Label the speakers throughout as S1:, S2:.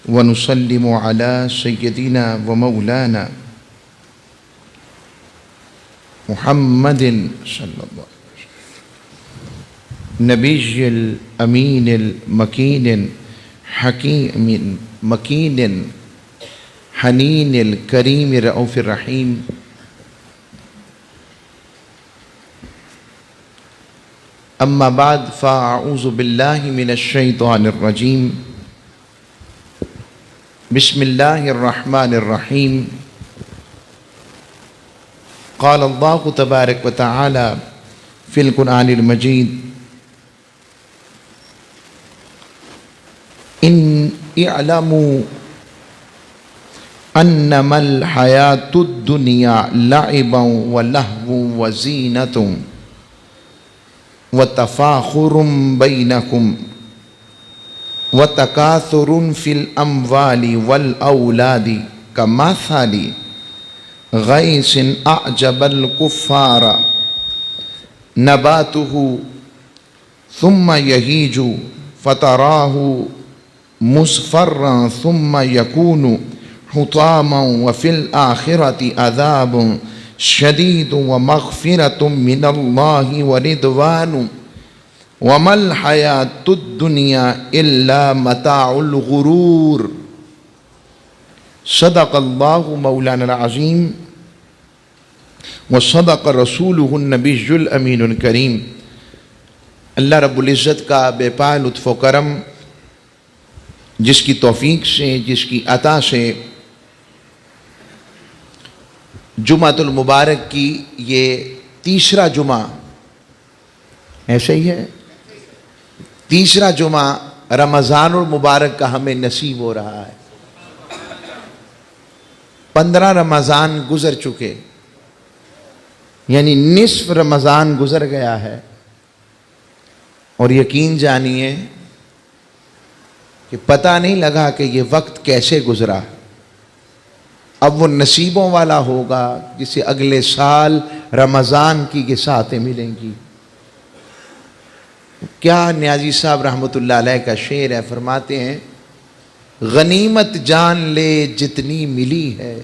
S1: ونسلم على سيدنا ومولانا محمد صلی اللہ علیہ وسلم نبی الامین المکین حکیم مکین حنین الکریم رؤوف الرحیم اما بعد فاعوذ باللہ من الشیطان الرجیم بسم اللہ الرحمن الرحیم قال اللہ تبارک و تعالی فی القرآن المجید ان اعلموا انما الحیاة الدنیا لعبا ولہو وزینۃ وتفاخر بینکم وتکاثر فی الاموال والاولاد کمثل غیث اعجب الکفار نباته ثم یہیج فتراہ مصفرا ثم یکون حطاما وفی الآخرة عذاب شدید ومغفرة من اللہ ورضوان وما الحیاة الدنیا الا متاع الغرور صدق اللہ مولانا العظیم وصدق رسولہ النبی الامین الکریم۔ اللہ رب العزت کا بے پائے لطف و کرم، جس کی توفیق سے، جس کی عطا سے جمعۃ المبارک کی یہ تیسرا جمعہ، ایسا ہی ہے، تیسرا جمعہ رمضان المبارک کا ہمیں نصیب ہو رہا ہے۔ 15 رمضان گزر چکے، یعنی نصف رمضان گزر گیا ہے، اور یقین جانیے کہ پتہ نہیں لگا کہ یہ وقت کیسے گزرا۔ اب وہ نصیبوں والا ہوگا جسے اگلے سال رمضان کی یہ ساتیں ملیں گی۔ کیا نیازی صاحب رحمۃ اللہ علیہ کا شعر ہے، فرماتے ہیں غنیمت جان لے جتنی ملی ہے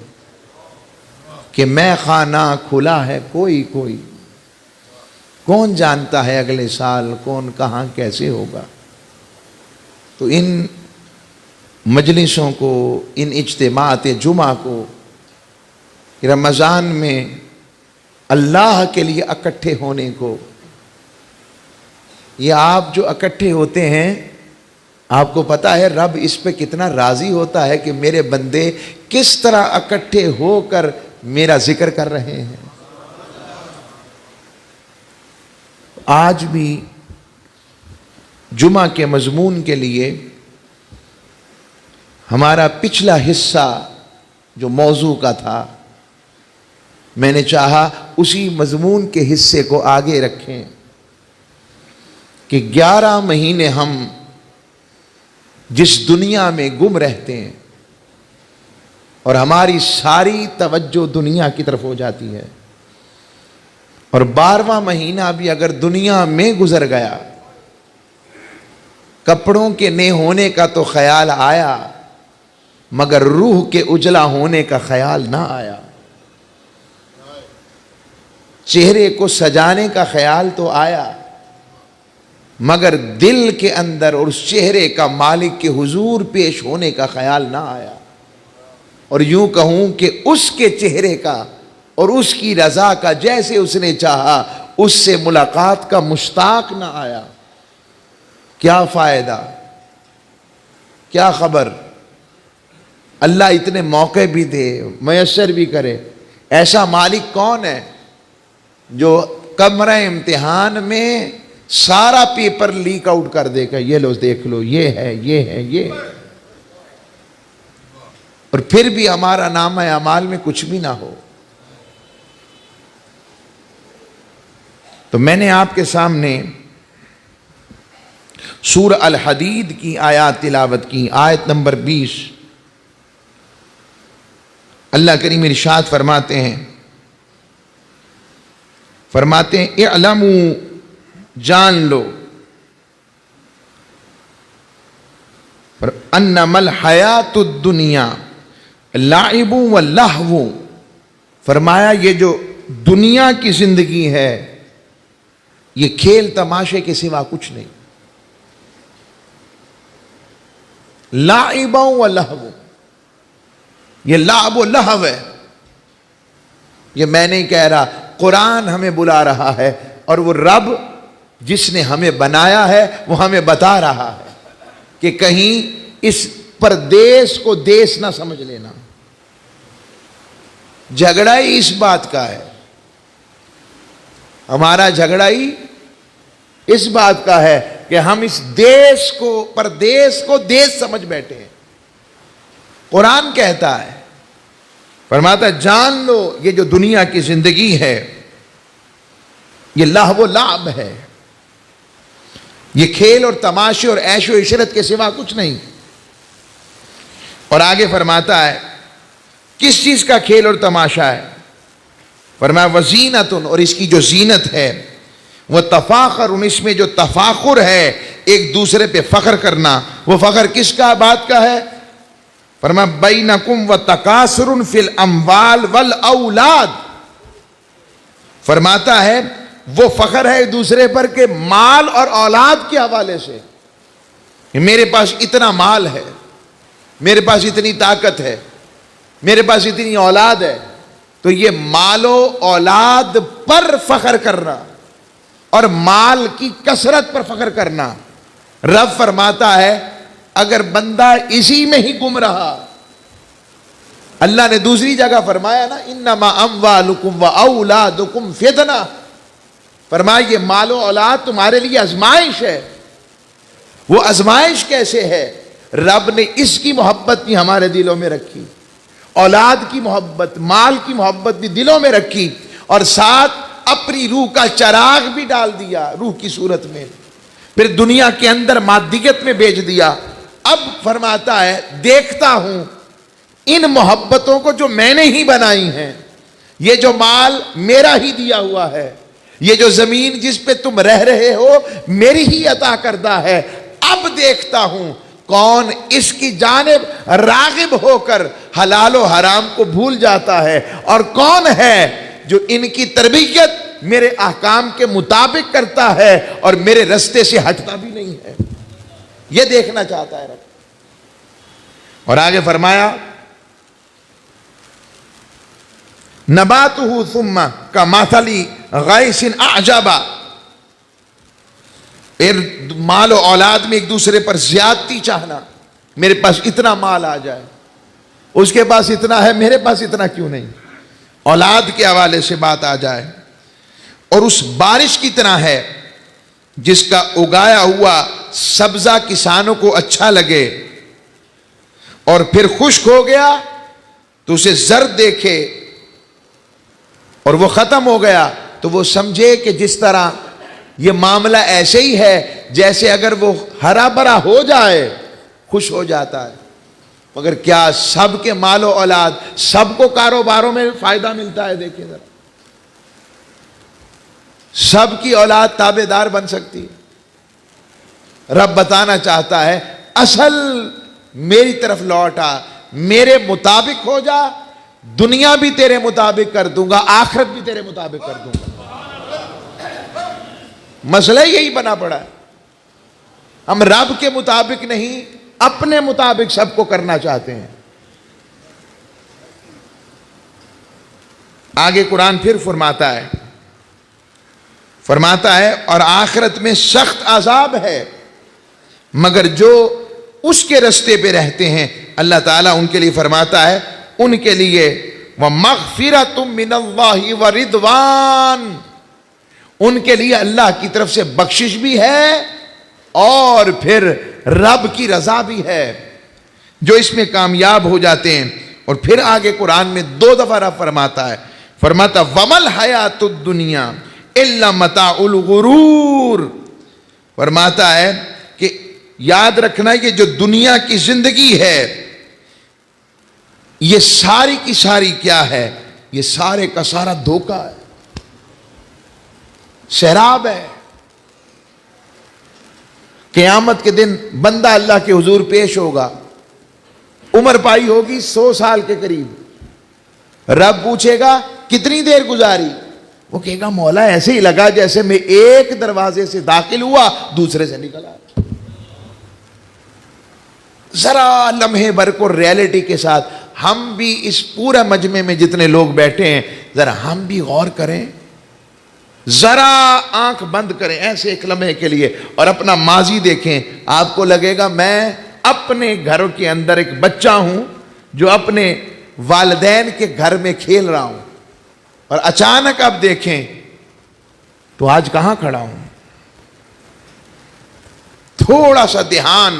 S1: کہ میں خانہ کھلا ہے کوئی کوئی، کون جانتا ہے اگلے سال کون کہاں کیسے ہوگا۔ تو ان مجلسوں کو، ان اجتماعات جمعہ کو، رمضان میں اللہ کے لیے اکٹھے ہونے کو، یہ آپ جو اکٹھے ہوتے ہیں، آپ کو پتہ ہے رب اس پہ کتنا راضی ہوتا ہے کہ میرے بندے کس طرح اکٹھے ہو کر میرا ذکر کر رہے ہیں۔ آج بھی جمعہ کے مضمون کے لیے ہمارا پچھلا حصہ جو موضوع کا تھا، میں نے چاہا اسی مضمون کے حصے کو آگے رکھیں کہ 11 مہینے ہم جس دنیا میں گم رہتے ہیں اور ہماری ساری توجہ دنیا کی طرف ہو جاتی ہے، اور 12واں مہینہ بھی اگر دنیا میں گزر گیا، کپڑوں کے نہ ہونے کا تو خیال آیا مگر روح کے اجلا ہونے کا خیال نہ آیا، چہرے کو سجانے کا خیال تو آیا مگر دل کے اندر اور اس چہرے کا مالک کے حضور پیش ہونے کا خیال نہ آیا، اور یوں کہوں کہ اس کے چہرے کا اور اس کی رضا کا جیسے اس نے چاہا اس سے ملاقات کا مشتاق نہ آیا۔ کیا فائدہ، کیا خبر، اللہ اتنے موقع بھی دے، میسر بھی کرے۔ ایسا مالک کون ہے جو کمرہ امتحان میں سارا پیپر لیک آؤٹ کر دے گا، یہ لو دیکھ لو، یہ ہے، یہ ہے، یہ ہے، اور پھر بھی ہمارا نامہ اعمال میں کچھ بھی نہ ہو۔ تو میں نے آپ کے سامنے سورہ الحدید کی آیات تلاوت کی، آیت نمبر 20۔ اللہ کریم ارشاد فرماتے ہیں اعلموا، جان لو، انما الحیات الدنیا لعب و لہو، فرمایا یہ جو دنیا کی زندگی ہے یہ کھیل تماشے کے سوا کچھ نہیں. لعب و لہو، یہ لعب و لہو ہے. یہ میں نہیں کہہ رہا، قرآن ہمیں بلا رہا ہے، اور وہ رب جس نے ہمیں بنایا ہے وہ ہمیں بتا رہا ہے کہ کہیں اس پردیس کو دیس نہ سمجھ لینا. جھگڑا ہی اس بات کا ہے، ہمارا جھگڑا ہی اس بات کا ہے کہ ہم اس دیس کو، پردیس کو دیس سمجھ بیٹھے ہیں. قرآن کہتا ہے، فرماتا ہے جان لو یہ جو دنیا کی زندگی ہے یہ لہو و لعب ہے، یہ کھیل اور تماشے اور عیش و عشرت کے سوا کچھ نہیں. اور آگے فرماتا ہے کس چیز کا کھیل اور تماشا ہے؟ فرمایا وزینت، اور اس کی جو زینت ہے، وہ تفاخر، اس میں جو تفاخر ہے ایک دوسرے پہ فخر کرنا. وہ فخر کس کا، بات کا ہے؟ فرمایا بینکم وتکاثر فی الاموال والاولاد، فرماتا ہے وہ فخر ہے ایک دوسرے پر کہ مال اور اولاد کے حوالے سے، میرے پاس اتنا مال ہے، میرے پاس اتنی طاقت ہے، میرے پاس اتنی اولاد ہے. تو یہ مال و اولاد پر فخر کرنا اور مال کی کثرت پر فخر کرنا. رب فرماتا ہے اگر بندہ اسی میں ہی گم رہا، اللہ نے دوسری جگہ فرمایا نا انما اموالکم واولادکم فتنہ، فرمایا یہ مال و اولاد تمہارے لیے آزمائش ہے. وہ آزمائش کیسے ہے؟ رب نے اس کی محبت بھی ہمارے دلوں میں رکھی، اولاد کی محبت، مال کی محبت بھی دلوں میں رکھی، اور ساتھ اپنی روح کا چراغ بھی ڈال دیا روح کی صورت میں، پھر دنیا کے اندر مادیت میں بیچ دیا. اب فرماتا ہے دیکھتا ہوں ان محبتوں کو جو میں نے ہی بنائی ہیں، یہ جو مال میرا ہی دیا ہوا ہے، یہ جو زمین جس پہ تم رہ رہے ہو میری ہی عطا کردہ ہے، اب دیکھتا ہوں کون اس کی جانب راغب ہو کر حلال و حرام کو بھول جاتا ہے، اور کون ہے جو ان کی تربیت میرے احکام کے مطابق کرتا ہے اور میرے رستے سے ہٹتا بھی نہیں ہے. یہ دیکھنا چاہتا ہے رب. اور آگے فرمایا نباتہ ثم کمثل غیث اعجب، مال و اولاد میں ایک دوسرے پر زیادتی چاہنا، میرے پاس اتنا مال آ جائے، اس کے پاس اتنا ہے میرے پاس اتنا کیوں نہیں، اولاد کے حوالے سے بات آ جائے. اور اس بارش کی طرح ہے جس کا اگایا ہوا سبزہ کسانوں کو اچھا لگے اور پھر خشک ہو گیا تو اسے زرد دیکھے اور وہ ختم ہو گیا تو وہ سمجھے کہ جس طرح یہ معاملہ ایسے ہی ہے جیسے اگر وہ ہرا بھرا ہو جائے خوش ہو جاتا ہے. مگر کیا سب کے مال و اولاد، سب کو کاروباروں میں فائدہ ملتا ہے؟ دیکھیں ذرا، سب کی اولاد تابع دار بن سکتی ہے؟ رب بتانا چاہتا ہے اصل میری طرف لوٹ آ، میرے مطابق ہو جا، دنیا بھی تیرے مطابق کر دوں گا، آخرت بھی تیرے مطابق کر دوں گا. مسئلہ یہی بنا پڑا ہے، ہم رب کے مطابق نہیں اپنے مطابق سب کو کرنا چاہتے ہیں. آگے قرآن پھر فرماتا ہے اور آخرت میں سخت عذاب ہے، مگر جو اس کے رستے پہ رہتے ہیں اللہ تعالیٰ ان کے لیے فرماتا ہے ان کے لیے وَمَغْفِرَةٌ مِّنَ اللَّهِ وَرِضْوَانٌ، ان کے لیے اللہ کی طرف سے بخشش بھی ہے اور پھر رب کی رضا بھی ہے جو اس میں کامیاب ہو جاتے ہیں. اور پھر آگے قرآن میں 2 دفعہ رب فرماتا ہے، فرماتا وَمَا الْحَيَاةُ الدُّنْيَا إِلَّا مَتَاعُ الْغُرُورِ، فرماتا ہے کہ یاد رکھنا یہ جو دنیا کی زندگی ہے یہ ساری کی ساری کیا ہے؟ یہ سارے کا سارا دھوکہ ہے، سیراب ہے. قیامت کے دن بندہ اللہ کے حضور پیش ہوگا، عمر پائی ہوگی 100 سال کے قریب، رب پوچھے گا کتنی دیر گزاری؟ وہ کہے گا مولا ایسے ہی لگا جیسے میں ایک دروازے سے داخل ہوا دوسرے سے نکلا۔ ذرا لمحے بھر کو ریالٹی کے ساتھ ہم بھی اس پورا مجمع میں جتنے لوگ بیٹھے ہیں ذرا ہم بھی غور کریں، ذرا آنکھ بند کریں ایسے ایک لمحے کے لیے اور اپنا ماضی دیکھیں۔ آپ کو لگے گا میں اپنے گھروں کے اندر ایک بچہ ہوں جو اپنے والدین کے گھر میں کھیل رہا ہوں، اور اچانک آپ دیکھیں تو آج کہاں کھڑا ہوں۔ تھوڑا سا دھیان،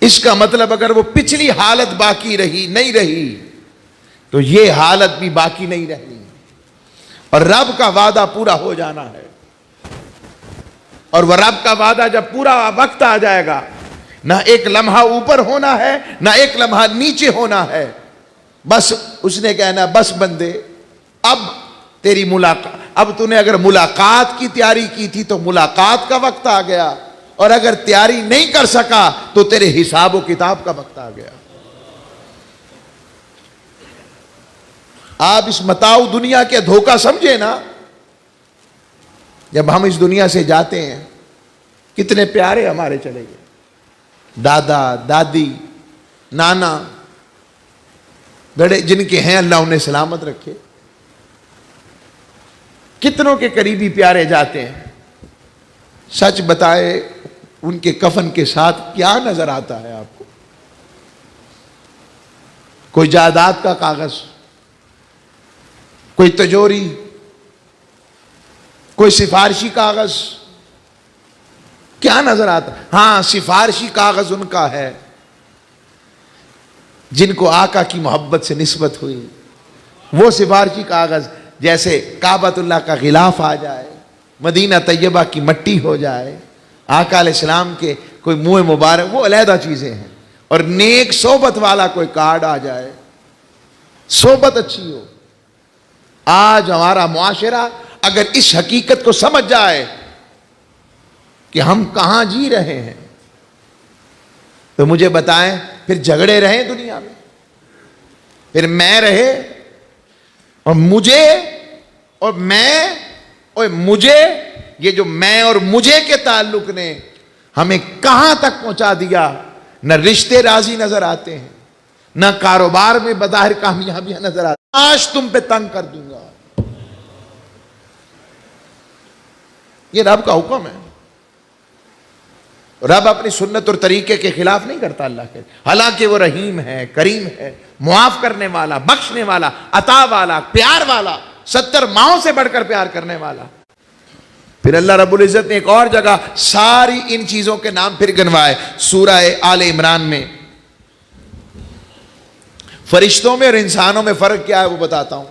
S1: اس کا مطلب اگر وہ پچھلی حالت باقی رہی نہیں رہی تو یہ حالت بھی باقی نہیں رہی، اور رب کا وعدہ پورا ہو جانا ہے۔ اور وہ رب کا وعدہ جب پورا وقت آ جائے گا، نہ ایک لمحہ اوپر ہونا ہے نہ ایک لمحہ نیچے ہونا ہے، بس اس نے کہنا بس بندے اب تیری ملاقات، اب تو نے اگر ملاقات کی تیاری کی تھی تو ملاقات کا وقت آ گیا، اور اگر تیاری نہیں کر سکا تو تیرے حساب و کتاب کا وقت آ گیا۔ آپ اس متاع دنیا کے دھوکہ سمجھے نا، جب ہم اس دنیا سے جاتے ہیں کتنے پیارے ہمارے چلے گئے، دادا دادی نانا بڑے جن کے ہیں اللہ انہیں سلامت رکھے، کتنوں کے قریبی پیارے جاتے ہیں، سچ بتائے ان کے کفن کے ساتھ کیا نظر آتا ہے آپ کو؟ کوئی جائیداد کا کاغذ، کوئی تجوری، کوئی سفارشی کاغذ، کیا نظر آتا؟ ہاں سفارشی کاغذ ان کا ہے جن کو آقا کی محبت سے نسبت ہوئی، وہ سفارشی کاغذ جیسے کعبۃ اللہ کا غلاف آ جائے، مدینہ طیبہ کی مٹی ہو جائے، آقا علیہ السلام کے کوئی منہ مبارک، وہ علیحدہ چیزیں ہیں، اور نیک صحبت والا کوئی کارڈ آ جائے، صحبت اچھی ہو۔ آج ہمارا معاشرہ اگر اس حقیقت کو سمجھ جائے کہ ہم کہاں جی رہے ہیں تو مجھے بتائیں پھر جھگڑے رہیں دنیا میں، پھر میں رہے اور مجھے اور میں اور مجھے، یہ جو میں اور مجھے کے تعلق نے ہمیں کہاں تک پہنچا دیا۔ نہ رشتے راضی نظر آتے ہیں، نہ کاروبار میں بظاہر کامیابیاں نظر آتی، آج تم پہ تنگ کر دوں گا۔ یہ رب کا حکم ہے، رب اپنی سنت اور طریقے کے خلاف نہیں کرتا اللہ کے، حالانکہ وہ رحیم ہے، کریم ہے، معاف کرنے والا، بخشنے والا، عطا والا، پیار والا، 70 ماؤں سے بڑھ کر پیار کرنے والا۔ پھر اللہ رب العزت نے ایک اور جگہ ساری ان چیزوں کے نام پھر گنوائے، سورہ آل عمران میں۔ فرشتوں میں اور انسانوں میں فرق کیا ہے وہ بتاتا ہوں۔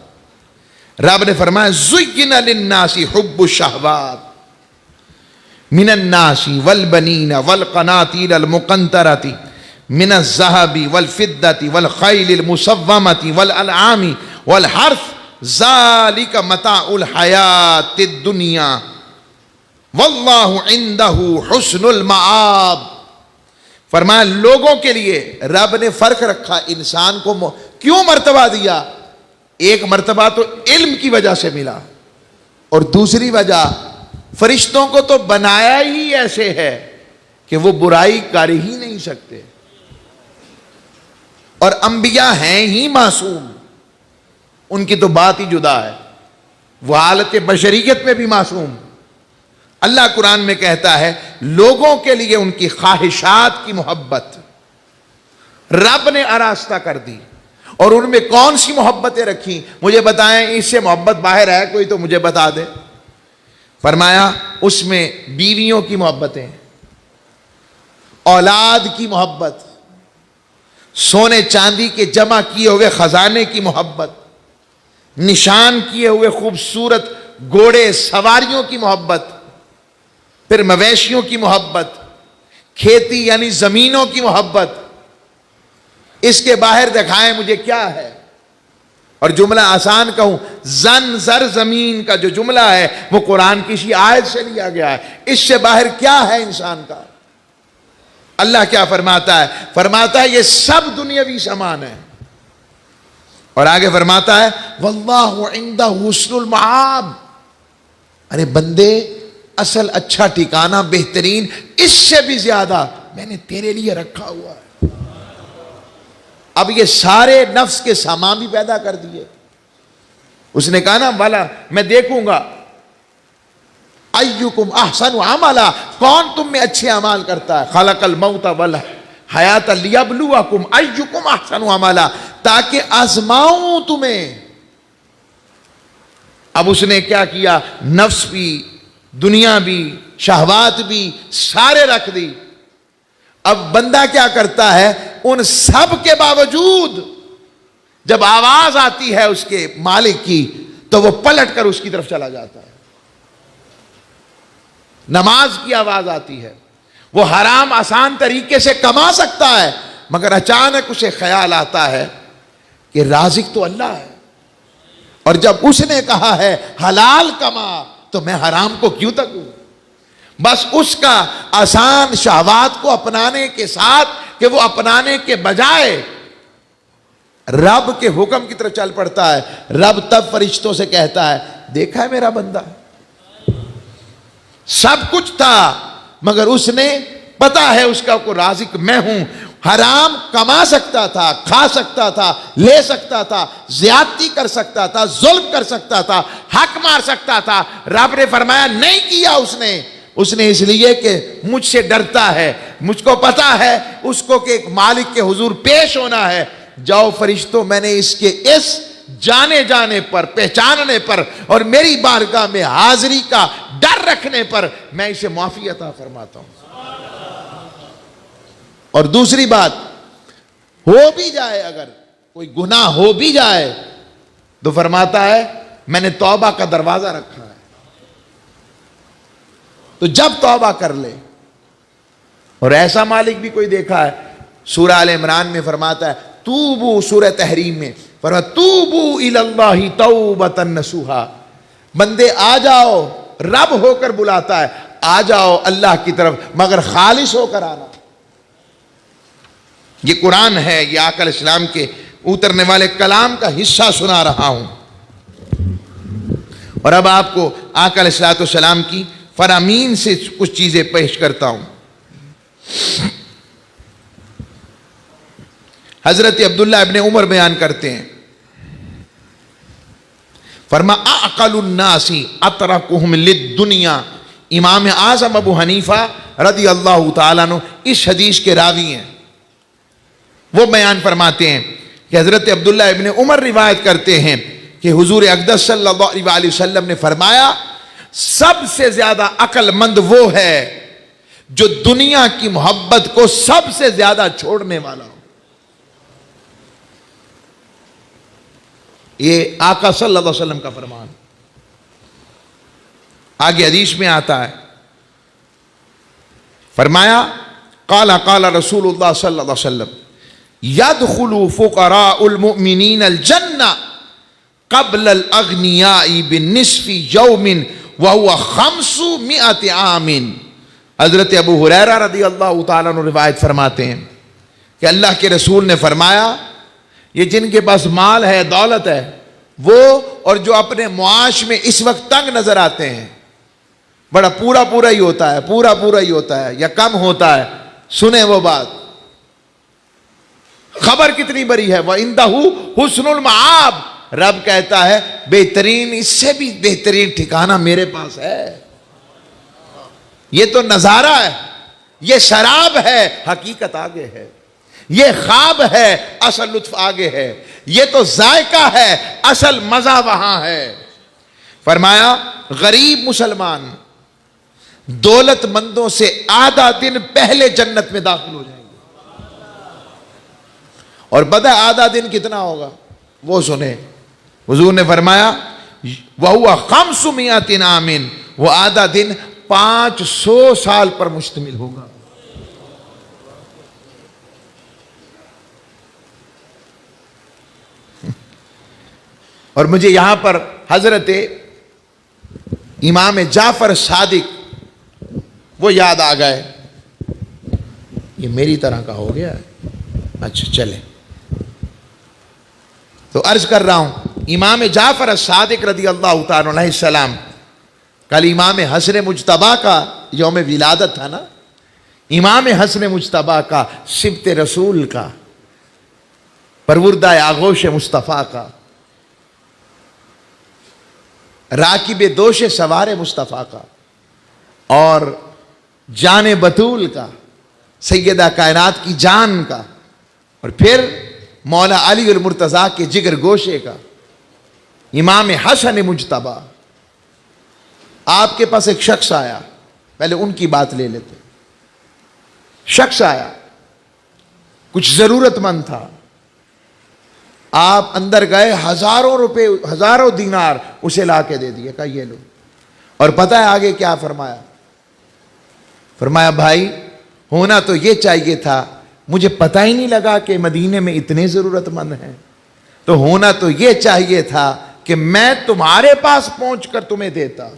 S1: رب نے فرمایا زُيِّنَ لِلنَّاسِ حُبُّ الشَّهَوَاتِ مِنَ النَّاسِ وَالْبَنِينَ وَالْقَنَاطِيرِ الْمُقَنطَرَةِ مِنَ الذَّهَبِ وَالْفِضَّةِ وَالْخَيْلِ الْمُسَوَّمَةِ وَالْأَنْعَامِ وَالْحَرْثِ ذَلِكَ مَتَاعُ الْحَيَاةِ الدُّنْيَا وَاللَّهُ عِندَهُ حُسْنُ الْمَآبِ۔ فرمایا لوگوں کے لیے رب نے فرق رکھا، انسان کو کیوں مرتبہ دیا؟ ایک مرتبہ تو علم کی وجہ سے ملا، اور دوسری وجہ فرشتوں کو تو بنایا ہی ایسے ہے کہ وہ برائی کر ہی نہیں سکتے، اور انبیاء ہیں ہی معصوم، ان کی تو بات ہی جدا ہے، وہ حالت بشریت میں بھی معصوم۔ اللہ قرآن میں کہتا ہے لوگوں کے لیے ان کی خواہشات کی محبت رب نے آراستہ کر دی، اور ان میں کون سی محبتیں رکھی؟ مجھے بتائیں، اس سے محبت باہر ہے کوئی تو مجھے بتا دے۔ فرمایا اس میں بیویوں کی محبتیں، اولاد کی محبت، سونے چاندی کے جمع کیے ہوئے خزانے کی محبت، نشان کیے ہوئے خوبصورت گھوڑے سواریوں کی محبت، پھر مویشیوں کی محبت، کھیتی یعنی زمینوں کی محبت۔ اس کے باہر دکھائیں مجھے کیا ہے؟ اور جملہ آسان کہوں، زن زر زمین کا جو جملہ ہے وہ قرآن کی اسی آیت سے لیا گیا ہے. اس سے باہر کیا ہے انسان کا؟ اللہ کیا فرماتا ہے؟ فرماتا ہے یہ سب دنیاوی سامان ہے. اور آگے فرماتا ہے واللہ عندہ حسن المآب. ارے بندے، اصل اچھا ٹھکانہ، بہترین، اس سے بھی زیادہ میں نے تیرے لیے رکھا ہوا ہے. اب یہ سارے نفس کے سامان بھی پیدا کر دیے. اس نے کہا نا والا میں دیکھوں گا ایکم احسن عملا، کون تم میں اچھے اعمال کرتا ہے. خلق الموت والحیات لیبلوکم ایکم احسن عملا، تاکہ آزماؤں تمہیں. اب اس نے کیا کیا؟ نفس بھی، دنیا بھی، شہوات بھی سارے رکھ دی. اب بندہ کیا کرتا ہے؟ ان سب کے باوجود جب آواز آتی ہے اس کے مالک کی تو وہ پلٹ کر اس کی طرف چلا جاتا ہے. نماز کی آواز آتی ہے، وہ حرام آسان طریقے سے کما سکتا ہے، مگر اچانک اسے خیال آتا ہے کہ رازق تو اللہ ہے، اور جب اس نے کہا ہے حلال کما تو میں حرام کو کیوں تکوں. بس اس کا آسان شہوات کو اپنانے کے ساتھ کہ وہ اپنانے کے بجائے رب کے حکم کی طرف چل پڑتا ہے. رب تب فرشتوں سے کہتا ہے دیکھا ہے میرا بندہ، سب کچھ تھا مگر اس نے، پتا ہے اس کا کو رازق میں ہوں، حرام کما سکتا تھا، کھا سکتا تھا، لے سکتا تھا، زیادتی کر سکتا تھا، ظلم کر سکتا تھا، حق مار سکتا تھا. رب نے فرمایا نہیں کیا. اس نے اس لیے کہ مجھ سے ڈرتا ہے، مجھ کو پتا ہے اس کو کہ ایک مالک کے حضور پیش ہونا ہے. جاؤ فرشتوں، میں نے اس کے اس جانے پر، پہچاننے پر اور میری بارگاہ میں حاضری کا ڈر رکھنے پر میں اسے معافی عطا فرماتا ہوں. اور دوسری بات، ہو بھی جائے، اگر کوئی گناہ ہو بھی جائے تو فرماتا ہے میں نے توبہ کا دروازہ رکھا ہے، تو جب توبہ کر لے. اور ایسا مالک بھی کوئی دیکھا ہے؟ سورہ آل عمران میں فرماتا ہے توبو، سورہ تحریم میں فرماتا توبو الی اللہ توبۃ نصوحا، بندے آ جاؤ، رب ہو کر بلاتا ہے، آ جاؤ اللہ کی طرف مگر خالص ہو کر آنا. یہ قرآن ہے، یہ آقا علیہ السلام کے اترنے والے کلام کا حصہ سنا رہا ہوں. اور اب آپ کو آقا علیہ السلام کی فرامین سے کچھ چیزیں پیش کرتا ہوں. حضرت عبداللہ ابن عمر بیان کرتے ہیں، فرما اعقل الناس اترکہم للدنیا. امام اعظم ابو حنیفہ رضی اللہ تعالیٰ عنہ اس حدیث کے راوی ہیں. وہ بیان فرماتے ہیں کہ حضرت عبداللہ ابن عمر روایت کرتے ہیں کہ حضور اقدس صلی اللہ علیہ وسلم نے فرمایا سب سے زیادہ عقل مند وہ ہے جو دنیا کی محبت کو سب سے زیادہ چھوڑنے والا ہو. یہ آقا صلی اللہ علیہ وسلم کا فرمان. آگے حدیث میں آتا ہے، فرمایا قال رسول اللہ صلی اللہ علیہ وسلم يدخل فقراء المؤمنین الجنہ قبل الاغنیاء بالنصف یوم وهو 500 عام. حضرت ابو ہریرہ رضی اللہ تعالیٰ عنہ روایت فرماتے ہیں کہ اللہ کے رسول نے فرمایا یہ جن کے پاس مال ہے، دولت ہے، وہ اور جو اپنے معاش میں اس وقت تنگ نظر آتے ہیں، بڑا پورا ہی ہوتا ہے، پورا ہی ہوتا ہے یا کم ہوتا ہے، سنیں وہ بات، خبر کتنی بڑی ہے. وَعِندَهُ حُسْنُ الْمَعَابِ، رب کہتا ہے بہترین، اس سے بھی بہترین ٹھکانہ میرے پاس ہے. یہ تو نظارہ ہے، یہ شراب ہے، حقیقت آگے ہے. یہ خواب ہے، اصل لطف آگے ہے. یہ تو ذائقہ ہے، اصل مزہ وہاں ہے. فرمایا غریب مسلمان دولت مندوں سے آدھا دن پہلے جنت میں داخل ہو جائیں گے. اور پتہ ہے آدھا دن کتنا ہوگا؟ وہ سنیں، حضور نے فرمایا وَهُوَ 500 عام، وہ آدھا دن 500 سال پر مشتمل ہوگا. اور مجھے یہاں پر حضرت امام جعفر صادق وہ یاد آ گئے. یہ میری طرح کا ہو گیا. اچھا چلے تو عرض کر رہا ہوں امام جعفر صادق رضی اللہ تعالیٰ علیہ السلام. کل امام حسن مجتبیٰ کا یوم ولادت تھا نا. امام حسن مجتبیٰ کا، سبط رسول کا، پروردہ آغوش مصطفیٰ کا، راکب دوش سوار مصطفیٰ کا، اور جان بطول کا، سیدہ کائنات کی جان کا، اور پھر مولا علی المرتضیٰ کے جگر گوشے کا، امام حسن مجتبیٰ. آپ کے پاس ایک شخص آیا، پہلے ان کی بات لے لیتے. شخص آیا، کچھ ضرورت مند تھا. آپ اندر گئے، ہزاروں روپے، ہزاروں دینار اسے لا کے دے دیے، کہا یہ لو. اور پتہ ہے آگے کیا فرمایا؟ فرمایا بھائی ہونا تو یہ چاہیے تھا، مجھے پتہ ہی نہیں لگا کہ مدینے میں اتنے ضرورت مند ہیں. تو ہونا تو یہ چاہیے تھا کہ میں تمہارے پاس پہنچ کر تمہیں دیتا.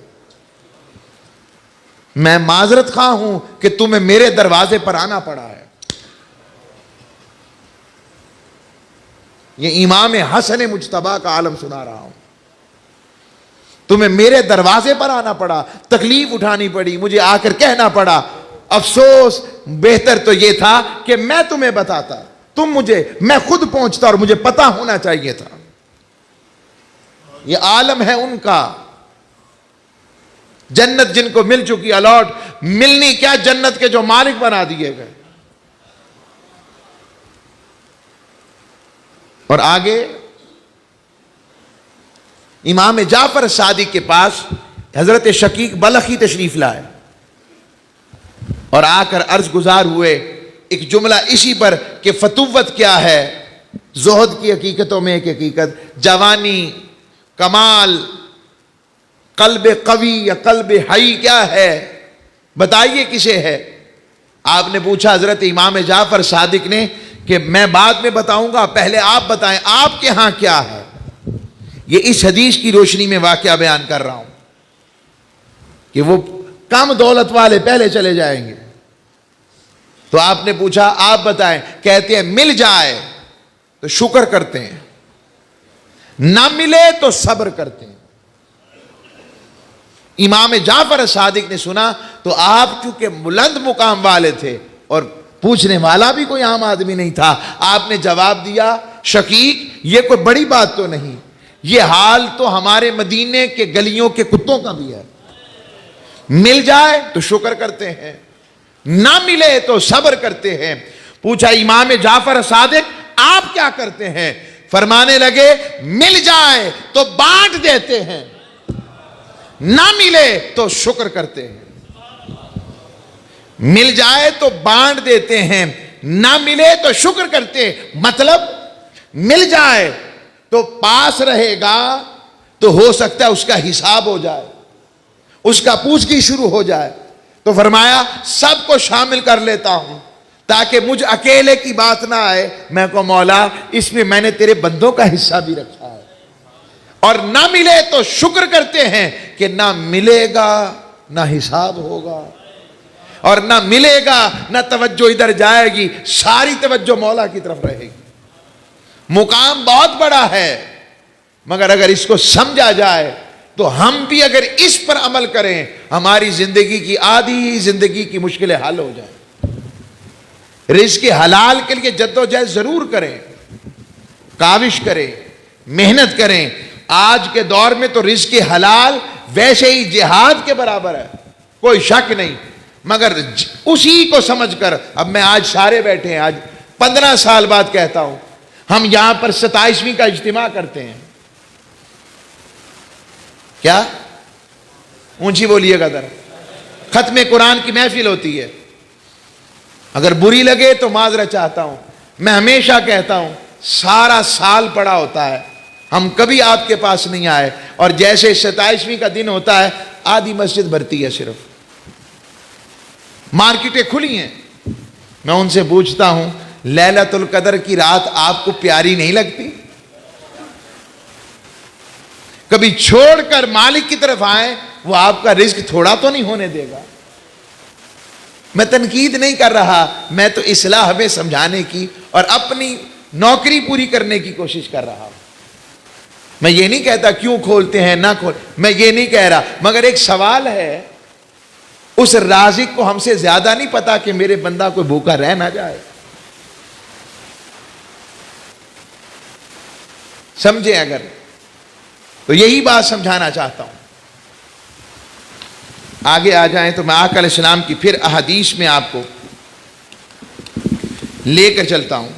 S1: میں معذرت خواہ ہوں کہ تمہیں میرے دروازے پر آنا پڑا ہے. یہ امام حسن مجتبیٰ کا عالم سنا رہا ہوں. تمہیں میرے دروازے پر آنا پڑا، تکلیف اٹھانی پڑی، مجھے آ کر کہنا پڑا. افسوس، بہتر تو یہ تھا کہ میں تمہیں بتاتا، تم مجھے، میں خود پہنچتا اور مجھے پتا ہونا چاہیے تھا. یہ عالم ہے ان کا. جنت جن کو مل چکی، الاٹ، ملنی کیا، جنت کے جو مالک بنا دیے گئے. اور آگے امام جعفر صادق کے پاس حضرت شقیق بلخی تشریف لائے اور آ کر عرض گزار ہوئے. ایک جملہ اسی پر کہ فتوت کیا ہے، زہد کی حقیقتوں میں ایک حقیقت، جوانی، کمال، قلب قوی یا قلب حی کیا ہے، بتائیے کسے ہے. آپ نے پوچھا حضرت امام جعفر صادق نے کہ میں بعد میں بتاؤں گا، پہلے آپ بتائیں آپ کے ہاں کیا ہے. یہ اس حدیث کی روشنی میں واقعہ بیان کر رہا ہوں کہ وہ کم دولت والے پہلے چلے جائیں گے. تو آپ نے پوچھا آپ بتائیں، کہتے ہیں مل جائے تو شکر کرتے ہیں، نہ ملے تو صبر کرتے ہیں. امام جعفر صادق نے سنا تو آپ چونکہ بلند مقام والے تھے اور پوچھنے والا بھی کوئی عام آدمی نہیں تھا، آپ نے جواب دیا شقیق یہ کوئی بڑی بات تو نہیں، یہ حال تو ہمارے مدینے کے گلیوں کے کتوں کا بھی ہے. مل جائے تو شکر کرتے ہیں، نہ ملے تو صبر کرتے ہیں. پوچھا امام جعفر صادق آپ کیا کرتے ہیں؟ فرمانے لگے مل جائے تو بانٹ دیتے ہیں، نہ ملے تو شکر کرتے ہیں. مل جائے تو بانٹ دیتے ہیں، نہ ملے تو شکر کرتے ہیں. مطلب مل جائے تو پاس رہے گا تو ہو سکتا ہے اس کا حساب ہو جائے، اس کا پوچھ گچھ شروع ہو جائے. تو فرمایا سب کو شامل کر لیتا ہوں تاکہ مجھ اکیلے کی بات نہ آئے. میں کو مولا اس میں میں نے تیرے بندوں کا حصہ بھی رکھا ہے. اور نہ ملے تو شکر کرتے ہیں کہ نہ ملے گا نہ حساب ہوگا، اور نہ ملے گا نہ توجہ ادھر جائے گی، ساری توجہ مولا کی طرف رہے گی. مقام بہت بڑا ہے، مگر اگر اس کو سمجھا جائے تو ہم بھی اگر اس پر عمل کریں ہماری زندگی کی آدھی زندگی کی مشکلیں حل ہو جائیں. رزق حلال کے لیے جدوجہد ضرور کریں، کاوش کریں، محنت کریں. آج کے دور میں تو رزق حلال ویسے ہی جہاد کے برابر ہے، کوئی شک نہیں. مگر اسی کو سمجھ کر، اب میں آج سارے بیٹھے ہیں، آج 15 سال بعد کہتا ہوں، ہم یہاں پر 27ویں کا اجتماع کرتے ہیں. کیا اونچی بولیے گا ذرا. ختم قرآن کی محفل ہوتی ہے. اگر بری لگے تو معذرت چاہتا ہوں. میں ہمیشہ کہتا ہوں سارا سال پڑا ہوتا ہے، ہم کبھی آپ کے پاس نہیں آئے، اور جیسے 27ویں کا دن ہوتا ہے آدھی مسجد بھرتی ہے، صرف مارکیٹیں کھلی ہیں. میں ان سے پوچھتا ہوں لیلۃ القدر کی رات آپ کو پیاری نہیں لگتی؟ کبھی چھوڑ کر مالک کی طرف آئیں، وہ آپ کا رزق تھوڑا تو نہیں ہونے دے گا۔ میں تنقید نہیں کر رہا، میں تو اصلاح میں سمجھانے کی اور اپنی نوکری پوری کرنے کی کوشش کر رہا ہوں۔ میں یہ نہیں کہتا کیوں کھولتے ہیں نہ کھول، میں یہ نہیں کہہ رہا، مگر ایک سوال ہے، اس رازق کو ہم سے زیادہ نہیں پتا کہ میرے بندہ کوئی بھوکا رہ نہ جائے۔ سمجھے اگر تو یہی بات سمجھانا چاہتا ہوں۔ آگے آ جائیں تو میں آقا علیہ السلام کی پھر احادیث میں آپ کو لے کر چلتا ہوں۔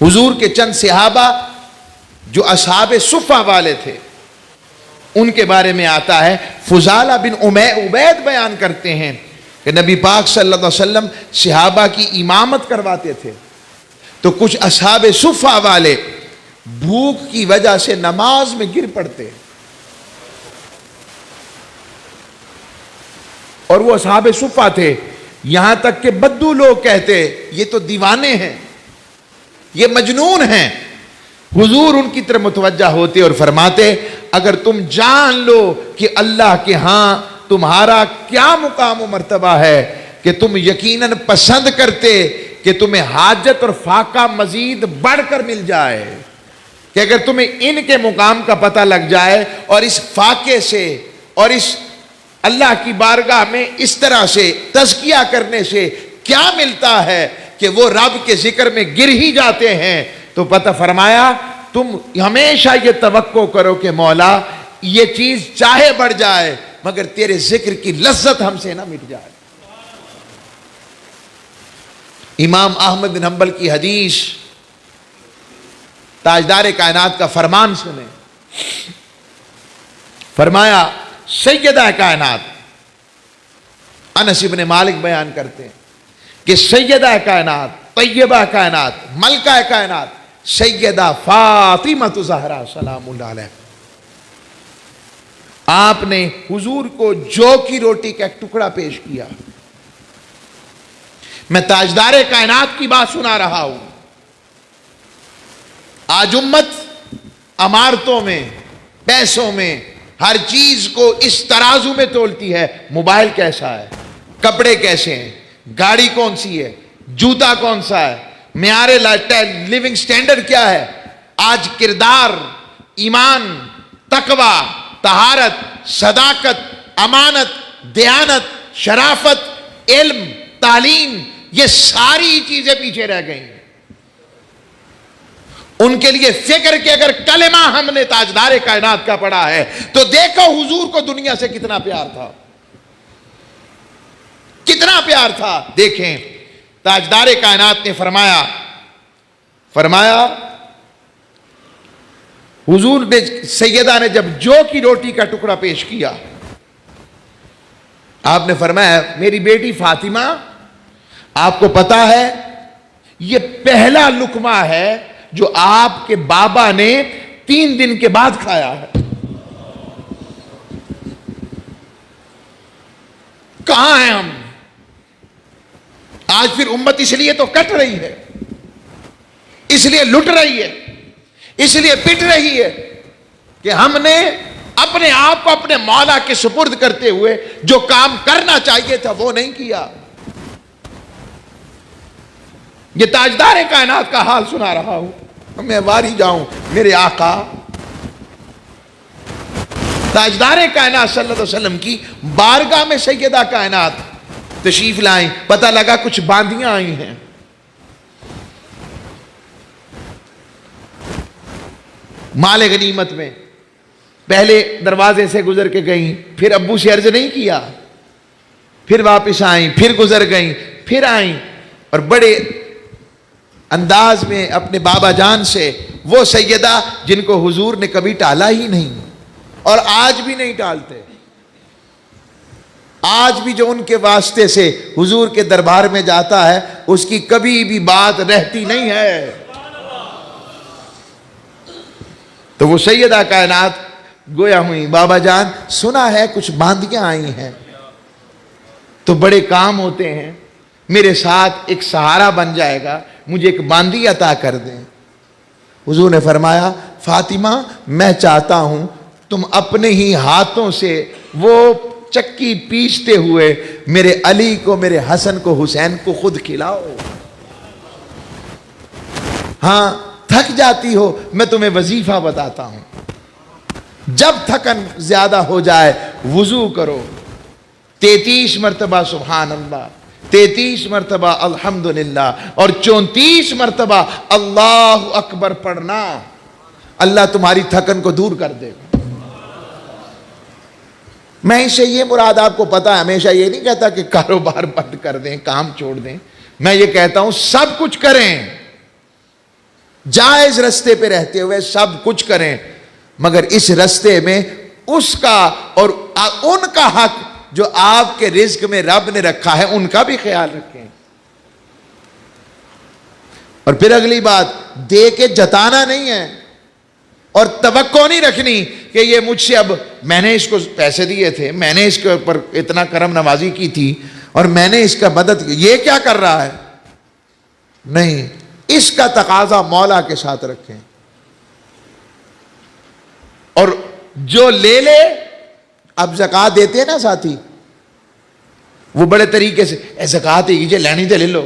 S1: حضور کے چند صحابہ جو اصحاب صفہ والے تھے، ان کے بارے میں آتا ہے، فضالہ بن عبید بیان کرتے ہیں کہ نبی پاک صلی اللہ علیہ وسلم صحابہ کی امامت کرواتے تھے، تو کچھ اصحاب صفہ والے بھوک کی وجہ سے نماز میں گر پڑتے، اور وہ اصحاب صفہ تھے، یہاں تک کہ بدو لوگ کہتے یہ تو دیوانے ہیں، یہ مجنون ہیں۔ حضور ان کی طرف متوجہ ہوتے اور فرماتے، اگر تم جان لو کہ اللہ کے ہاں تمہارا کیا مقام و مرتبہ ہے کہ تم یقیناً پسند کرتے کہ تمہیں حاجت اور فاقہ مزید بڑھ کر مل جائے، کہ اگر تمہیں ان کے مقام کا پتہ لگ جائے اور اس فاقے سے اور اس اللہ کی بارگاہ میں اس طرح سے تزکیہ کرنے سے کیا ملتا ہے کہ وہ رب کے ذکر میں گر ہی جاتے ہیں، تو پتہ فرمایا تم ہمیشہ یہ توقع کرو کہ مولا یہ چیز چاہے بڑھ جائے مگر تیرے ذکر کی لذت ہم سے نہ مٹ جائے۔ امام احمد بن حنبل کی حدیث، تاجدار کائنات کا فرمان سنیں، فرمایا سیدہ کائنات، انس بن مالک بیان کرتے ہیں کہ سیدہ کائنات، طیبہ کائنات، ملکہ کائنات سیدہ فاطمہ زہرا سلام اللہ علیہ، آپ نے حضور کو جو کی روٹی کا ایک ٹکڑا پیش کیا۔ میں تاجدار کائنات کی بات سنا رہا ہوں۔ آج امت عمارتوں میں، پیسوں میں، ہر چیز کو اس ترازو میں تولتی ہے، موبائل کیسا ہے، کپڑے کیسے ہیں، گاڑی کون سی ہے، جوتا کون سا ہے، معیار لیونگ سٹینڈرڈ کیا ہے۔ آج کردار، ایمان، تقوی، طہارت، صداقت، امانت، دیانت، شرافت، علم، تعلیم، یہ ساری چیزیں پیچھے رہ گئی ہیں۔ ان کے لیے فکر کہ اگر کلمہ ہم نے تاجدار کائنات کا پڑھا ہے تو دیکھو حضور کو دنیا سے کتنا پیار تھا، کتنا پیار تھا۔ دیکھیں تاجدار کائنات نے فرمایا حضور نے، سیدہ نے جب جو کی روٹی کا ٹکڑا پیش کیا، آپ نے فرمایا میری بیٹی فاطمہ، آپ کو پتا ہے یہ پہلا لقمہ ہے جو آپ کے بابا نے 3 دن کے بعد کھایا ہے۔ کہاں ہیں ہم آج؟ پھر امت اس لیے تو کٹ رہی ہے، اس لیے لٹ رہی ہے، اس لیے پٹ رہی ہے کہ ہم نے اپنے آپ کو اپنے مولا کے سپرد کرتے ہوئے جو کام کرنا چاہیے تھا وہ نہیں کیا۔ یہ تاجدار کائنات کا حال سنا رہا ہوں، میں واری جاؤں میرے آقا تاجدار کائنات صلی اللہ علیہ وسلم کی بارگاہ میں سیدہ کائنات تشریف لائیں، پتہ لگا کچھ باندیاں آئی ہیں۔ مال غنیمت میں پہلے دروازے سے گزر کے گئیں، پھر ابو سے عرض نہیں کیا، پھر واپس آئیں، پھر گزر گئیں، پھر آئیں، اور بڑے انداز میں اپنے بابا جان سے، وہ سیدہ جن کو حضور نے کبھی ٹالا ہی نہیں اور آج بھی نہیں ٹالتے، آج بھی جو ان کے واسطے سے حضور کے دربار میں جاتا ہے اس کی کبھی بھی بات رہتی نہیں ہے۔ تو وہ سیدہ کائنات گویا ہوئی، بابا جان سنا ہے کچھ باندیاں آئی ہیں، تو بڑے کام ہوتے ہیں، میرے ساتھ ایک سہارا بن جائے گا، مجھے ایک باندی عطا کر دیں۔ حضور نے فرمایا فاطمہ میں چاہتا ہوں تم اپنے ہی ہاتھوں سے وہ چکی پیستے ہوئے میرے علی کو، میرے حسن کو، حسین کو خود کھلاؤ۔ ہاں تھک جاتی ہو، میں تمہیں وظیفہ بتاتا ہوں، جب تھکن زیادہ ہو جائے وضو کرو، 33 مرتبہ سبحان اللہ، 33 مرتبہ الحمدللہ، اور 34 مرتبہ اللہ اکبر پڑھنا، اللہ تمہاری تھکن کو دور کر دے گا۔ میں اسے یہ مراد آپ کو پتا ہے، ہمیشہ یہ نہیں کہتا کہ کاروبار بند کر دیں، کام چھوڑ دیں، میں یہ کہتا ہوں سب کچھ کریں، جائز رستے پہ رہتے ہوئے سب کچھ کریں، مگر اس رستے میں اس کا اور ان کا حق جو آپ کے رزق میں رب نے رکھا ہے ان کا بھی خیال رکھیں۔ اور پھر اگلی بات، دے کے جتانا نہیں ہے اور توقع نہیں رکھنی کہ یہ مجھ سے، اب میں نے اس کو پیسے دیے تھے، میں نے اس کے اوپر اتنا کرم نوازی کی تھی اور میں نے اس کا مدد کی، یہ کیا کر رہا ہے؟ نہیں، اس کا تقاضا مولا کے ساتھ رکھیں۔ اور جو لے لے، اب زکوٰۃ دیتے ہیں نا ساتھی، وہ بڑے طریقے سے زکوٰۃ ہی لینی تو لے لو،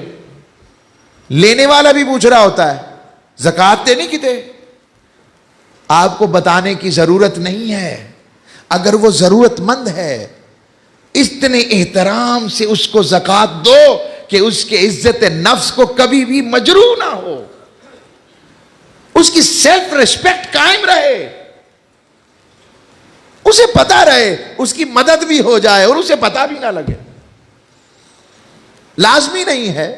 S1: لینے والا بھی پوچھ رہا ہوتا ہے زکوٰۃ دینی کتے؟ آپ کو بتانے کی ضرورت نہیں ہے، اگر وہ ضرورت مند ہے اتنے احترام سے اس کو زکوٰۃ دو کہ اس کے عزت نفس کو کبھی بھی مجروح نہ ہو، اس کی سیلف ریسپیکٹ قائم رہے، اسے پتا رہے، اس کی مدد بھی ہو جائے اور اسے پتا بھی نہ لگے۔ لازمی نہیں ہے،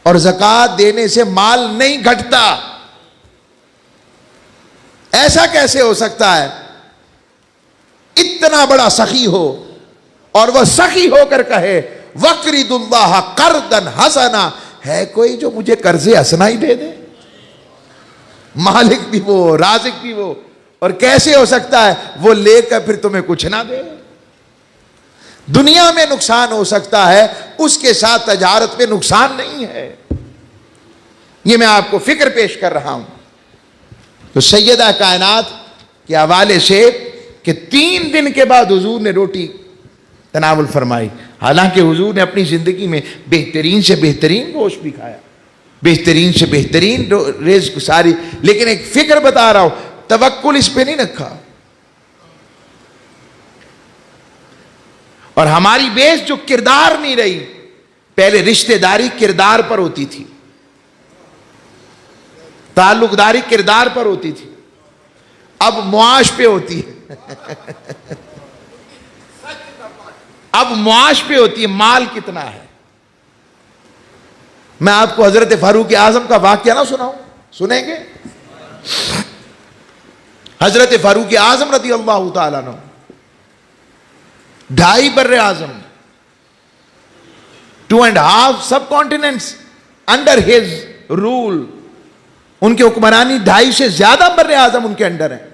S1: اور زکوٰۃ دینے سے مال نہیں گھٹتا۔ ایسا کیسے ہو سکتا ہے اتنا بڑا سخی ہو اور وہ سخی ہو کر کہے وَقْرِضُ اللَّهَ قَرْضًا حَسَنًا، ہے کوئی جو مجھے قرض حسنہ ہی دے دے؟ مالک بھی وہ، رازق بھی وہ، اور کیسے ہو سکتا ہے وہ لے کر پھر تمہیں کچھ نہ دے؟ دنیا میں نقصان ہو سکتا ہے، اس کے ساتھ تجارت میں نقصان نہیں ہے۔ یہ میں آپ کو فکر پیش کر رہا ہوں۔ تو سیدہ کائنات کے حوالے سے کہ 3 دن کے بعد حضور نے روٹی تناول فرمائی، حالانکہ حضور نے اپنی زندگی میں بہترین سے بہترین گوشت بھی کھایا، بہترین سے بہترین رزق ساری، لیکن ایک فکر بتا رہا ہوں، توکل اس پہ نہیں رکھا۔ اور ہماری بیس جو کردار نہیں رہی، پہلے رشتہ داری کردار پر ہوتی تھی، تعلق داری کردار پر ہوتی تھی، اب معاش پہ ہوتی ہے اب معاش پہ ہوتی ہے، مال کتنا ہے۔ میں آپ کو حضرت فاروق اعظم کا واقعہ نہ سناؤں؟ سنیں گے؟ حضرت فاروق اعظم رضی اللہ تعالیٰ عنہ 2.5 بر اعظم، 2.5 سب کانٹیننٹس انڈر ہز رول، ان کی حکمرانی 2.5 سے زیادہ بر اعظم ان کے انڈر ہیں،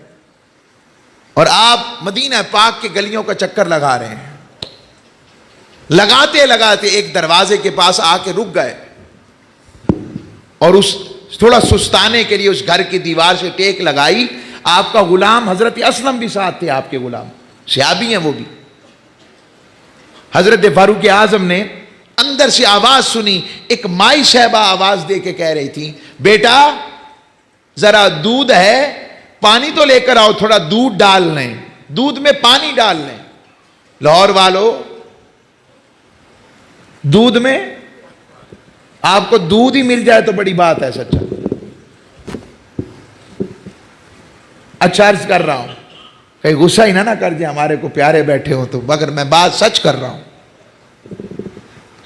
S1: اور آپ مدینہ پاک کے گلیوں کا چکر لگا رہے ہیں۔ لگاتے لگاتے ایک دروازے کے پاس آ کے رک گئے، اور اس تھوڑا سستانے کے لیے اس گھر کی دیوار سے ٹیک لگائی۔ آپ کا غلام حضرت اسلم بھی ساتھ تھے، آپ کے غلام صحابی ہیں وہ بھی۔ حضرت فاروق اعظم نے اندر سے آواز سنی، ایک مائی صاحبہ آواز دے کے کہہ رہی تھی، بیٹا ذرا دودھ ہے، پانی تو لے کر آؤ، تھوڑا دودھ ڈال لیں، دودھ میں پانی ڈال لیں۔ لاہور والو، دودھ میں آپ کو دودھ ہی مل جائے تو بڑی بات ہے، سچا۔ اچھا عرض کر رہا ہوں، کہیں غصہ ہی نہ کر دیں، ہمارے کو پیارے بیٹھے ہو تو، مگر میں بات سچ کر رہا ہوں۔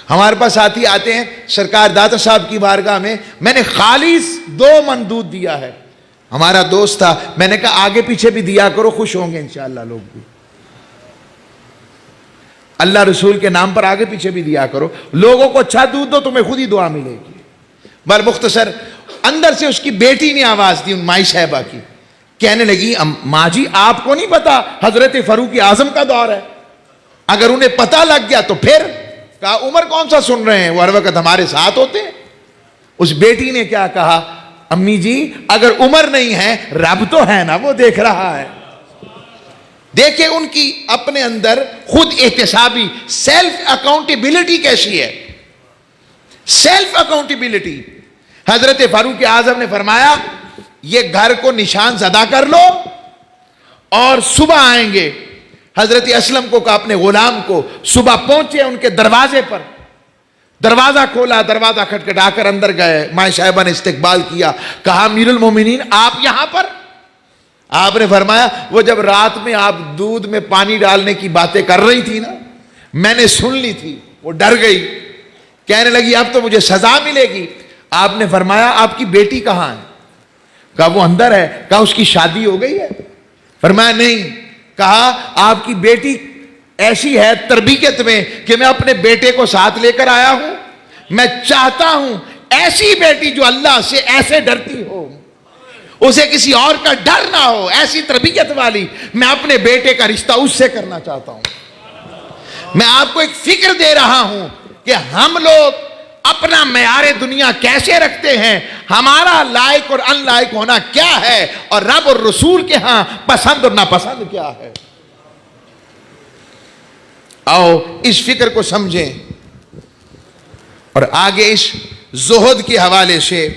S1: ہمارے پاس ساتھی آتے ہیں، سرکار داتا صاحب کی بارگاہ میں نے خالص 2 من دودھ دیا ہے۔ ہمارا دوست تھا، میں نے کہا آگے پیچھے بھی دیا کرو، خوش ہوں گے انشاءاللہ لوگ بھی۔ اللہ رسول کے نام پر آگے پیچھے بھی دیا کرو، لوگوں کو اچھا دودھ دو، تمہیں خود ہی دعا ملے گی۔ بر مختصر اندر سے اس کی بیٹی نے آواز دی، ان مائی صاحبہ کی، کہنے لگی ماں جی آپ کو نہیں پتا حضرت فاروق اعظم کا دور ہے؟ اگر انہیں پتہ لگ گیا تو پھر؟ کہا عمر کون سا سن رہے ہیں، وہ ہر وقت ہمارے ساتھ ہوتے ہیں۔ اس بیٹی نے کیا کہا، امی جی اگر عمر نہیں ہے رب تو ہے نا، وہ دیکھ رہا ہے۔ دیکھیں ان کی اپنے اندر خود احتسابی سیلف اکاؤنٹیبلٹی کیسی ہے، سیلف اکاؤنٹیبلٹی۔ حضرت فاروق اعظم نے فرمایا یہ گھر کو نشان زدہ کر لو اور صبح آئیں گے۔ حضرت اسلم کو کہا اپنے غلام کو، صبح پہنچے ان کے دروازے پر، دروازہ کھولا، دروازہ کھٹکھٹا کر اندر گئے۔ ماں صاحبہ نے استقبال کیا، کہا امیر المومنین آپ یہاں پر؟ آپ نے فرمایا وہ جب رات میں آپ دودھ میں پانی ڈالنے کی باتیں کر رہی تھی نا، میں نے سن لی تھی، وہ ڈر گئی، کہنے لگی اب تو مجھے سزا ملے گی۔ آپ نے فرمایا آپ کی بیٹی کہاں ہے؟ کہا وہ اندر ہے۔ کہا اس کی شادی ہو گئی ہے؟ فرمایا نہیں۔ کہا آپ کی بیٹی ایسی ہے تربیت میں کہ میں اپنے بیٹے کو ساتھ لے کر آیا ہوں، میں چاہتا ہوں ایسی بیٹی جو اللہ سے ایسے ڈرتی ہو، اسے کسی اور کا ڈر نہ ہو، ایسی تربیت والی، میں اپنے بیٹے کا رشتہ اس سے کرنا چاہتا ہوں۔ میں آپ کو ایک فکر دے رہا ہوں کہ ہم لوگ اپنا معیار دنیا کیسے رکھتے ہیں، ہمارا لائق اور ان لائق ہونا کیا ہے، اور رب اور رسول کے ہاں پسند اور ناپسند کیا ہے۔ آؤ اس فکر کو سمجھیں، اور آگے اس زہد کے حوالے سے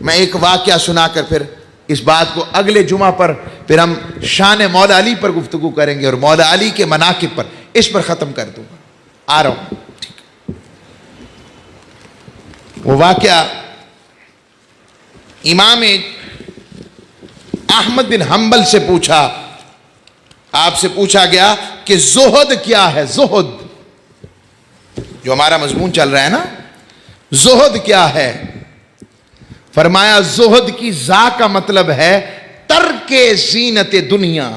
S1: میں ایک واقعہ سنا کر پھر اس بات کو اگلے جمعہ پر پھر ہم شان مولا علی پر گفتگو کریں گے اور مولا علی کے مناقب پر، اس پر ختم کر دوں گا۔ آ رہا ہوں۔ وہ واقعہ امام احمد بن حنبل سے پوچھا، آپ سے پوچھا گیا کہ زہد کیا ہے؟ زہد جو ہمارا مضمون چل رہا ہے نا، زہد کیا ہے؟ فرمایا زہد کی زا کا مطلب ہے ترک زینت دنیا،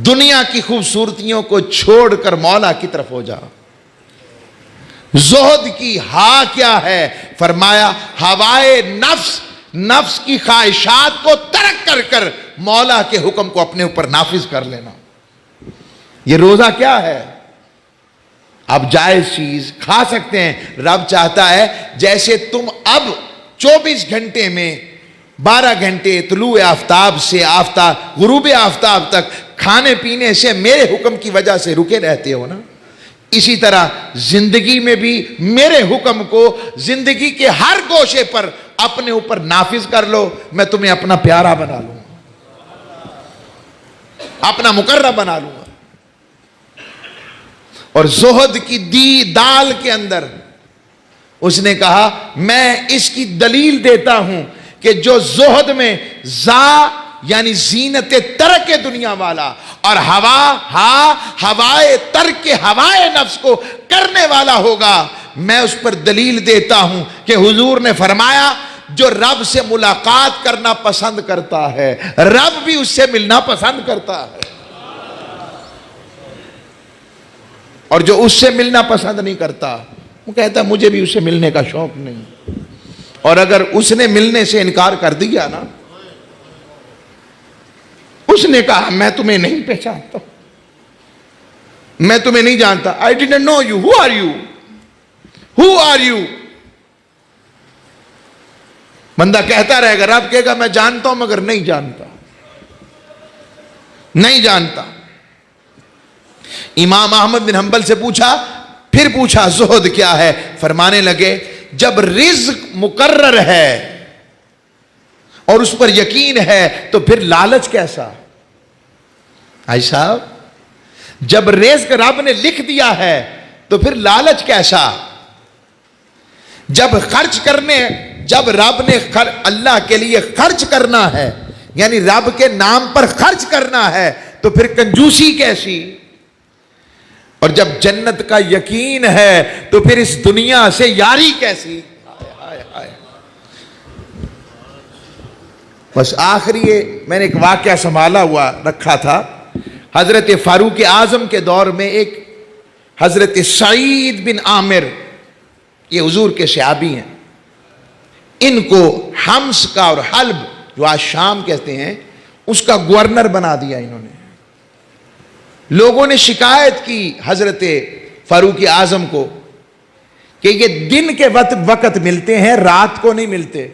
S1: دنیا کی خوبصورتیوں کو چھوڑ کر مولا کی طرف ہو جا۔ زہد کی ہا کیا ہے؟ فرمایا ہوائے نفس، نفس کی خواہشات کو ترک کر کر مولا کے حکم کو اپنے اوپر نافذ کر لینا۔ یہ روزہ کیا ہے؟ اب جائز چیز کھا سکتے ہیں، رب چاہتا ہے جیسے تم اب 24 گھنٹے میں 12 گھنٹے طلوع آفتاب سے غروب آفتاب تک کھانے پینے سے میرے حکم کی وجہ سے رکے رہتے ہو نا، اسی طرح زندگی میں بھی میرے حکم کو زندگی کے ہر گوشے پر اپنے اوپر نافذ کر لو، میں تمہیں اپنا پیارا بنا لوں گا، اپنا مقرب بنا لوں گا۔ اور زہد کی دی دال کے اندر اس نے کہا میں اس کی دلیل دیتا ہوں کہ جو زہد میں زا یعنی زینت ترک دنیا والا اور ہوائے ترک ہوائے نفس کو کرنے والا ہوگا، میں اس پر دلیل دیتا ہوں کہ حضور نے فرمایا جو رب سے ملاقات کرنا پسند کرتا ہے رب بھی اس سے ملنا پسند کرتا ہے، اور جو اس سے ملنا پسند نہیں کرتا وہ کہتا مجھے بھی اس سے ملنے کا شوق نہیں۔ اور اگر اس نے ملنے سے انکار کر دیا نا، اس نے کہا میں تمہیں نہیں پہچانتا، میں تمہیں نہیں جانتا، I didn't know you, who are you? Who are you? بندہ کہتا رہے گا، رب کہے گا میں جانتا ہوں مگر نہیں جانتا، نہیں جانتا۔ امام احمد بن حنبل سے پوچھا، پھر پوچھا زہد کیا ہے؟ فرمانے لگے جب رزق مقرر ہے اور اس پر یقین ہے تو پھر لالچ کیسا؟ بھائی صاحب جب رزق رب نے لکھ دیا ہے تو پھر لالچ کیسا؟ جب رب نے اللہ کے لیے خرچ کرنا ہے یعنی رب کے نام پر خرچ کرنا ہے تو پھر کنجوسی کیسی؟ اور جب جنت کا یقین ہے تو پھر اس دنیا سے یاری کیسی؟ بس آخری میں نے ایک واقعہ سنبھالا ہوا رکھا تھا، حضرت فاروق اعظم کے دور میں ایک حضرت سعید بن عامر، یہ حضور کے صحابی ہیں، ان کو حمص کا اور حلب جو آج شام کہتے ہیں اس کا گورنر بنا دیا انہوں نے۔ لوگوں نے شکایت کی حضرت فاروق اعظم کو کہ یہ دن کے وقت ملتے ہیں، رات کو نہیں ملتے۔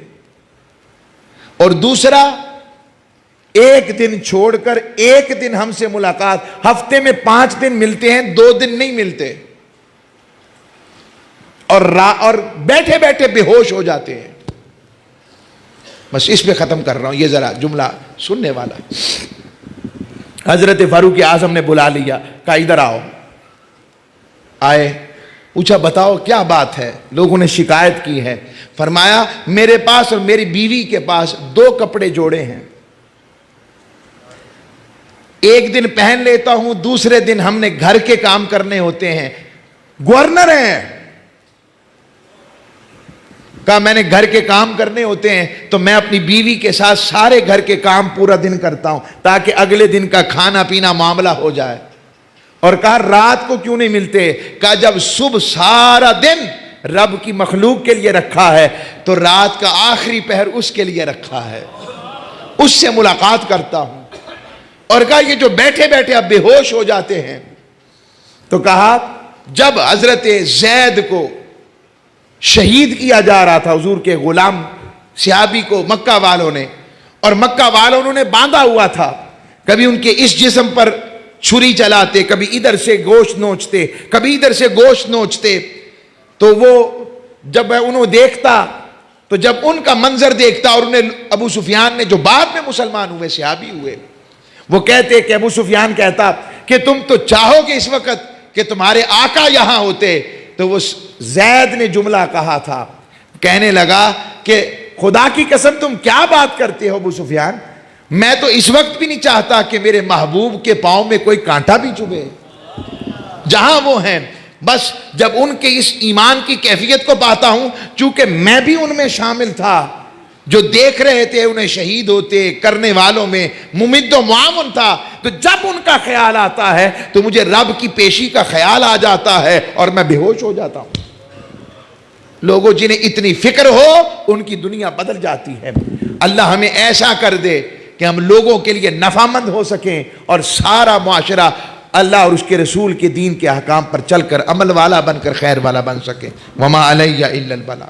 S1: اور دوسرا ایک دن چھوڑ کر ایک دن ہم سے ملاقات، ہفتے میں 5 دن ملتے ہیں، 2 دن نہیں ملتے، اور بیٹھے بیٹھے بے ہوش ہو جاتے ہیں۔ بس اس پہ ختم کر رہا ہوں، یہ ذرا جملہ سننے والا۔ حضرت فاروق اعظم نے بلا لیا، کہا ادھر آؤ۔ آئے، پوچھا بتاؤ کیا بات ہے، لوگوں نے شکایت کی ہے۔ فرمایا میرے پاس اور میری بیوی کے پاس 2 کپڑے جوڑے ہیں، ایک دن پہن لیتا ہوں، دوسرے دن ہم نے گھر کے کام کرنے ہوتے ہیں، گورنر ہیں۔ کہا میں نے گھر کے کام کرنے ہوتے ہیں تو میں اپنی بیوی کے ساتھ سارے گھر کے کام پورا دن کرتا ہوں تاکہ اگلے دن کا کھانا پینا معاملہ ہو جائے۔ اور کہا رات کو کیوں نہیں ملتے؟ کہا جب صبح سارا دن رب کی مخلوق کے لیے رکھا ہے تو رات کا آخری پہر اس کے لیے رکھا ہے، اس سے ملاقات کرتا ہوں۔ اور کہا یہ جو بیٹھے بیٹھے اب بے ہوش ہو جاتے ہیں، تو کہا جب حضرت زید کو شہید کیا جا رہا تھا، حضور کے غلام صحابی کو مکہ والوں نے، اور مکہ والوں نے باندھا ہوا تھا، کبھی ان کے اس جسم پر چھری چلاتے، کبھی ادھر سے گوشت نوچتے، کبھی ادھر سے گوشت نوچتے، تو وہ جب انہوں دیکھتا، تو جب ان کا منظر دیکھتا، اور انہیں ابو سفیان نے جو بعد میں مسلمان ہوئے، صحابی ہوئے، وہ کہتے کہ ابو سفیان کہتا کہ تم تو چاہو گے اس وقت کہ تمہارے آقا یہاں ہوتے۔ تو وہ زید نے جملہ کہا تھا، کہنے لگا کہ خدا کی قسم تم کیا بات کرتے ہو ابو سفیان، میں تو اس وقت بھی نہیں چاہتا کہ میرے محبوب کے پاؤں میں کوئی کانٹا بھی چبھے جہاں وہ ہیں۔ بس جب ان کے اس ایمان کی کیفیت کو پاتا ہوں، چونکہ میں بھی ان میں شامل تھا جو دیکھ رہے تھے انہیں شہید ہوتے، کرنے والوں میں ممد و معاون تھا، تو جب ان کا خیال آتا ہے تو مجھے رب کی پیشی کا خیال آ جاتا ہے اور میں بے ہوش ہو جاتا ہوں۔ لوگوں جنہیں اتنی فکر ہو ان کی دنیا بدل جاتی ہے۔ اللہ ہمیں ایسا کر دے کہ ہم لوگوں کے لیے نفع مند ہو سکیں اور سارا معاشرہ اللہ اور اس کے رسول کے دین کے احکام پر چل کر عمل والا بن کر خیر والا بن سکے۔ وما علیہ الا البلاغ۔